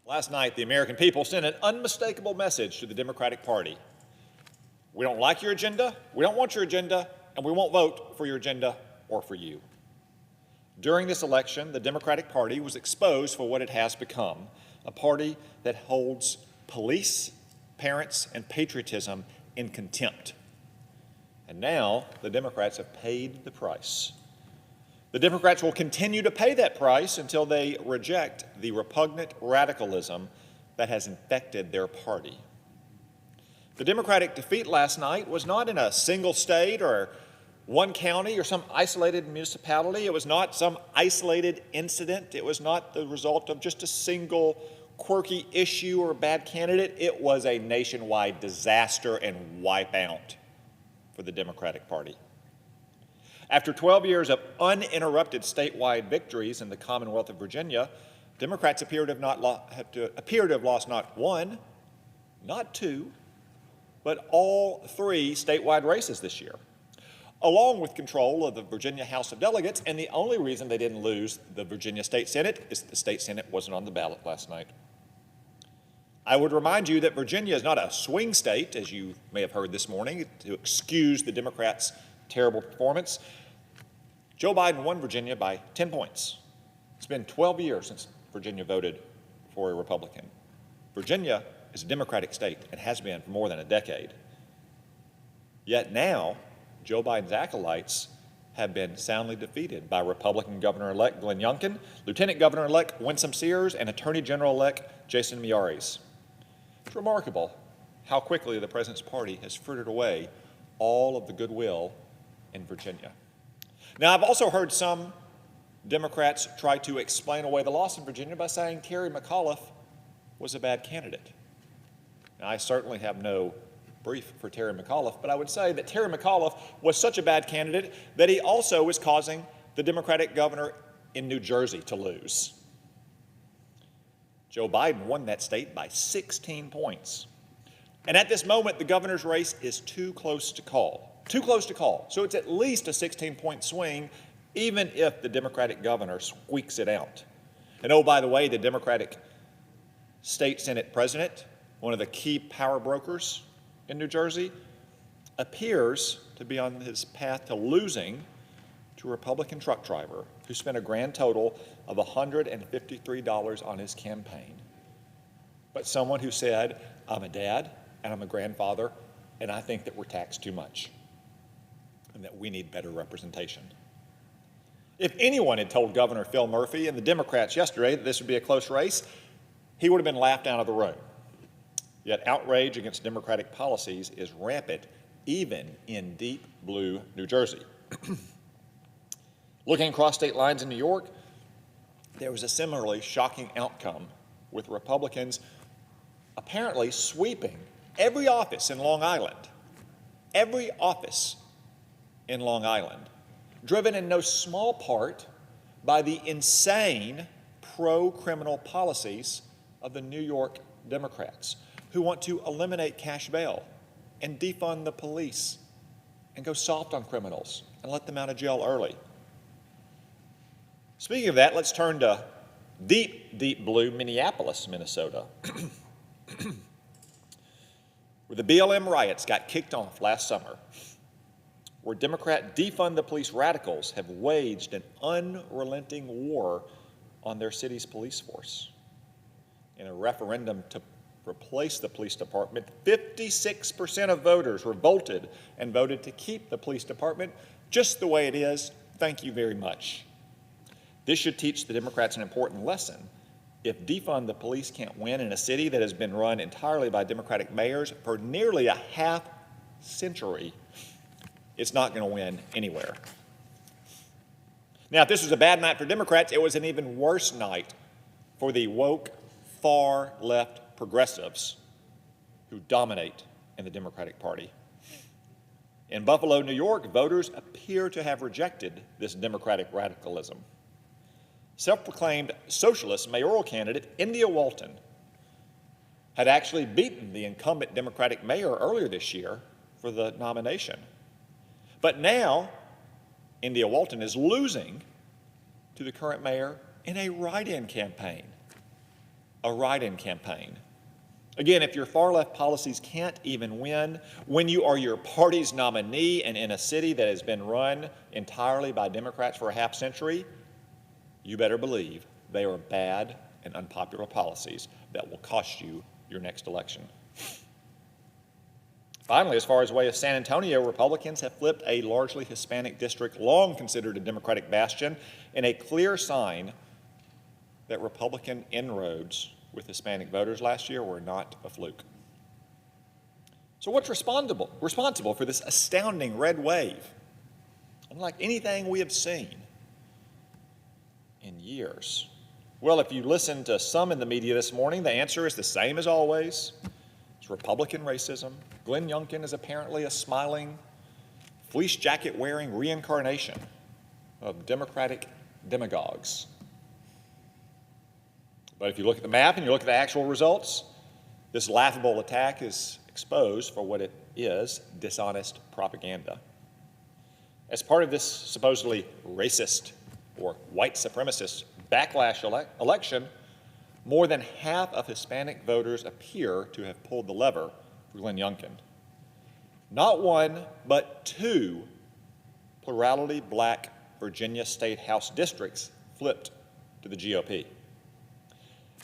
Last night, the American people sent an unmistakable message to the Democratic Party. We don't like your agenda, we don't want your agenda, and we won't vote for your agenda or for you. During this election, the Democratic Party was exposed for what it has become, a party that holds police, parents, and patriotism in contempt. And now the Democrats have paid the price. The Democrats will continue to pay that price until they reject the repugnant radicalism that has infected their party. The Democratic defeat last night was not in a single state or one county or some isolated municipality. It was not some isolated incident. It was not the result of just a single quirky issue or bad candidate. It was a nationwide disaster and wipeout for the Democratic Party. After 12 years of uninterrupted statewide victories in the Commonwealth of Virginia, Democrats appear to have lost not one, not two, but all three statewide races this year, along with control of the Virginia House of Delegates. And the only reason they didn't lose the Virginia State Senate is that the State Senate wasn't on the ballot last night. I would remind you that Virginia is not a swing state, as you may have heard this morning, to excuse the Democrats' terrible performance. Joe Biden won Virginia by 10 points. It's been 12 years since Virginia voted for a Republican. Virginia is a Democratic state and has been for more than a decade. Yet now, Joe Biden's acolytes have been soundly defeated by Republican Governor-elect Glenn Youngkin, Lieutenant Governor-elect Winsome Sears, and Attorney General-elect Jason Miyares. It's remarkable how quickly the president's party has frittered away all of the goodwill in Virginia. Now, I've also heard some Democrats try to explain away the loss in Virginia by saying Terry McAuliffe was a bad candidate. Now, I certainly have no brief for Terry McAuliffe, but I would say that Terry McAuliffe was such a bad candidate that he also is causing the Democratic governor in New Jersey to lose. Joe Biden won that state by 16 points. And at this moment, the governor's race is too close to call. Too close to call. So it's at least a 16-point swing, even if the Democratic governor squeaks it out. And oh, by the way, the Democratic State Senate president, one of the key power brokers in New Jersey, appears to be on his path to losing to a Republican truck driver who spent a grand total of $153 on his campaign. But someone who said, I'm a dad and I'm a grandfather, and I think that we're taxed too much and that we need better representation. If anyone had told Governor Phil Murphy and the Democrats yesterday that this would be a close race, he would have been laughed out of the room. Yet outrage against Democratic policies is rampant, even in deep blue New Jersey. Looking across state lines in New York, there was a similarly shocking outcome, with Republicans apparently sweeping every office in Long Island, driven in no small part by the insane pro-criminal policies of the New York Democrats, who want to eliminate cash bail and defund the police and go soft on criminals and let them out of jail early. Speaking of that, let's turn to deep, deep blue Minneapolis, Minnesota, where the BLM riots got kicked off last summer, where Democrat defund the police radicals have waged an unrelenting war on their city's police force. In a referendum to replace the police department, 56% of voters revolted and voted to keep the police department just the way it is. Thank you very much. This should teach the Democrats an important lesson. If defund the police can't win in a city that has been run entirely by Democratic mayors for nearly a half century, it's not going to win anywhere. Now, if this was a bad night for Democrats, it was an even worse night for the woke, far-left progressives who dominate in the Democratic Party. In Buffalo, New York, voters appear to have rejected this Democratic radicalism. Self-proclaimed socialist mayoral candidate India Walton had actually beaten the incumbent Democratic mayor earlier this year for the nomination. But now, India Walton is losing to the current mayor in a write-in campaign. a write-in campaign. Again, if your far-left policies can't even win when you are your party's nominee and in a city that has been run entirely by Democrats for a half century, you better believe they are bad and unpopular policies that will cost you your next election. Finally, as far as way of San Antonio, Republicans have flipped a largely Hispanic district long considered a Democratic bastion in a clear sign that Republican inroads with Hispanic voters last year were not a fluke. So what's responsible for this astounding red wave, unlike anything we have seen in years? Well, if you listen to some in the media this morning, the answer is the same as always. It's Republican racism. Glenn Youngkin is apparently a smiling, fleece jacket-wearing reincarnation of Democratic demagogues. But if you look at the map and you look at the actual results, this laughable attack is exposed for what it is: dishonest propaganda. As part of this supposedly racist or white supremacist backlash election, more than half of Hispanic voters appear to have pulled the lever for Glenn Youngkin. Not one, but two plurality black Virginia State House districts flipped to the GOP.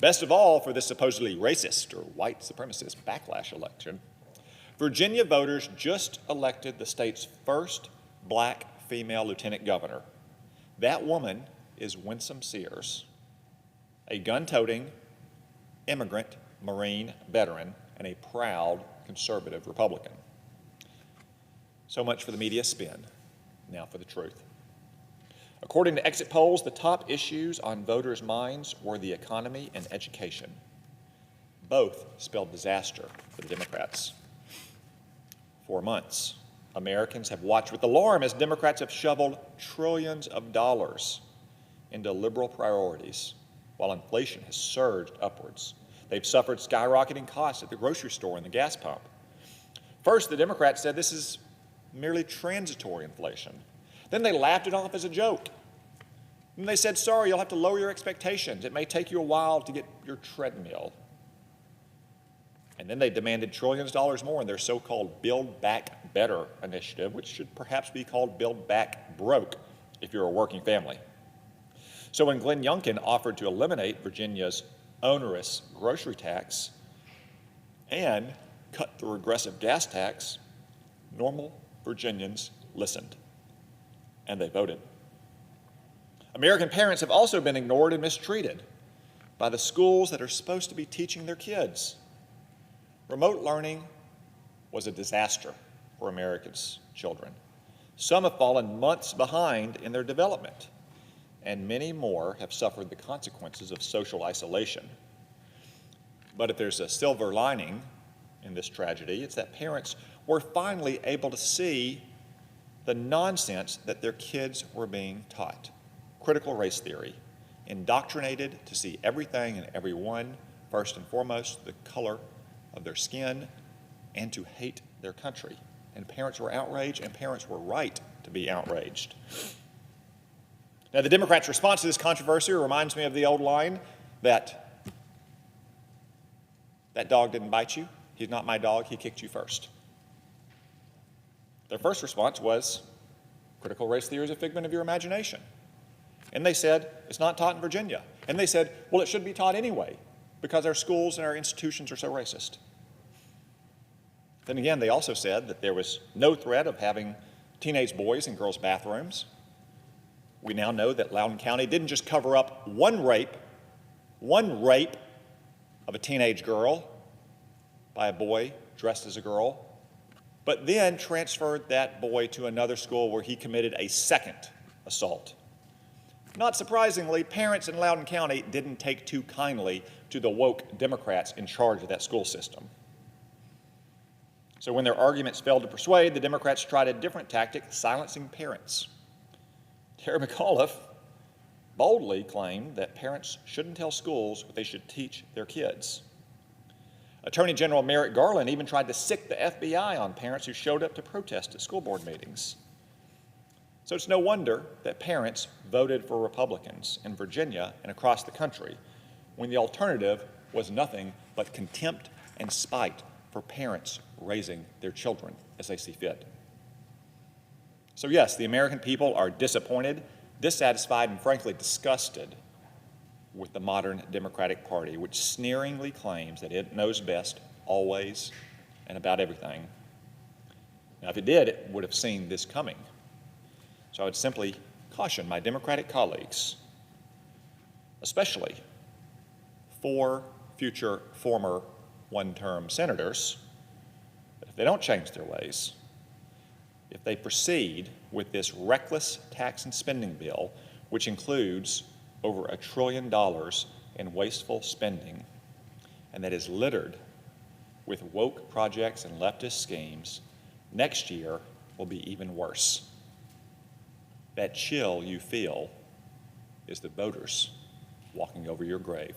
Best of all, for this supposedly racist or white supremacist backlash election, Virginia voters just elected the state's first black female lieutenant governor. That woman is Winsome Sears, a gun-toting immigrant Marine veteran and a proud conservative Republican. So much for the media spin. Now for the truth. According to exit polls, the top issues on voters' minds were the economy and education. Both spelled disaster for the Democrats. For months, Americans have watched with alarm as Democrats have shoveled trillions of dollars into liberal priorities while inflation has surged upwards. They've suffered skyrocketing costs at the grocery store and the gas pump. First, the Democrats said this is merely transitory inflation. Then they laughed it off as a joke. And they said, sorry, you'll have to lower your expectations. It may take you a while to get your treadmill. And then they demanded trillions of dollars more in their so-called Build Back Better initiative, which should perhaps be called Build Back Broke if you're a working family. So when Glenn Youngkin offered to eliminate Virginia's onerous grocery tax and cut the regressive gas tax, normal Virginians listened, and they voted. American parents have also been ignored and mistreated by the schools that are supposed to be teaching their kids. Remote learning was a disaster for America's children. Some have fallen months behind in their development, and many more have suffered the consequences of social isolation. But if there's a silver lining in this tragedy, it's that parents were finally able to see the nonsense that their kids were being taught. Critical race theory, indoctrinated to see everything and everyone, first and foremost, the color of their skin, and to hate their country. And parents were outraged, and parents were right to be outraged. Now, the Democrats' response to this controversy reminds me of the old line that dog didn't bite you, he's not my dog, he kicked you first. Their first response was, critical race theory is a figment of your imagination. And they said, it's not taught in Virginia. And they said, well, it should be taught anyway, because our schools and our institutions are so racist. Then again, they also said that there was no threat of having teenage boys in girls' bathrooms. We now know that Loudoun County didn't just cover up one rape of a teenage girl by a boy dressed as a girl, but then transferred that boy to another school where he committed a second assault. Not surprisingly, parents in Loudoun County didn't take too kindly to the woke Democrats in charge of that school system. So when their arguments failed to persuade, the Democrats tried a different tactic, silencing parents. Terry McAuliffe boldly claimed that parents shouldn't tell schools what they should teach their kids. Attorney General Merrick Garland even tried to sic the FBI on parents who showed up to protest at school board meetings. So it's no wonder that parents voted for Republicans in Virginia and across the country when the alternative was nothing but contempt and spite for parents raising their children as they see fit. So yes, the American people are disappointed, dissatisfied, and frankly disgusted with the modern Democratic Party, which sneeringly claims that it knows best always and about everything. Now, if it did, it would have seen this coming. So I would simply caution my Democratic colleagues, especially 4 future former one-term senators, that if they don't change their ways, if they proceed with this reckless tax and spending bill, which includes over $1 trillion in wasteful spending, and that is littered with woke projects and leftist schemes, next year will be even worse. That chill you feel is the voters walking over your grave.